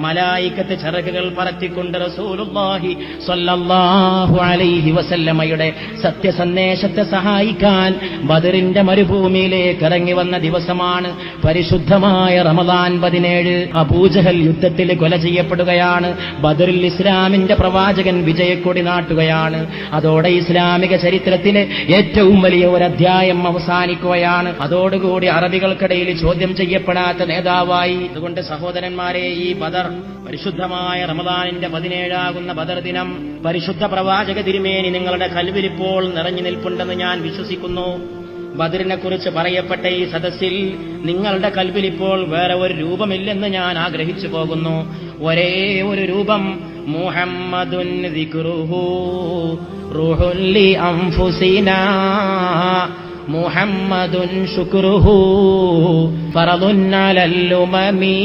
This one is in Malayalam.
മലായികത്ത് ചിറകുകൾ പറത്തിക്കൊണ്ട് റസൂലുള്ളാഹി സ്വല്ലല്ലാഹു അലൈഹി വസല്ലമയുടെ സത്യസന്ദേശത്തെ സഹായിക്കാൻ ബദറിന്റെ മരുഭൂമിയിലേക്ക് ഇറങ്ങി വന്ന ദിവസമാണ് പരിശുദ്ധമായ റമദാൻ 17. അബൂജഹൽ യുദ്ധത്തിൽ കൊല ചെയ്യപ്പെടുകയാണ്. ബദറിൽ ഇസ്ലാമിന്റെ പ്രവാചകൻ വിജയക്കൊടി നാട്ടുകയാണ്. അതോടെ ഇസ്ലാമിക ചരിത്രത്തിലെ ഏറ്റവും വലിയ ഒരു അധ്യായം അവസാനിക്കുകയാണ്. അതോടുകൂടി അറബികൾക്കിടയിൽ ചോദ്യം ചെയ്യപ്പെടാത്ത നേതാവായി. അതുകൊണ്ട് സഹോദരന്മാരെ, ഈ ബദർ പരിശുദ്ധമായ റമദാനിന്റെ 17 ബദർ ദിനം പരിശുദ്ധ പ്രവാചക തിരുമേനി നിങ്ങളുടെ കൽവിൽ ഇപ്പോൾ നിറഞ്ഞു നിൽപ്പുണ്ടെന്ന് ഞാൻ വിശ്വസിക്കുന്നു. ബദറിനെ കുറിച്ച് പറയപ്പെട്ട ഈ സദസ്സിൽ നിങ്ങളുടെ കൽവിൽ ഇപ്പോൾ വേറെ ഒരു രൂപമില്ലെന്ന് ഞാൻ ആഗ്രഹിച്ചു പോകുന്നു. ഒരേ ഒരു രൂപം, മുഹമ്മദുൻ ദിക്റുഹു റൂഹുൽ ലി അൻഫുസിനാ മുഹമ്മദുൻ ശുക്റുഹു ഫറദുൻ അലൽ ഉമമി.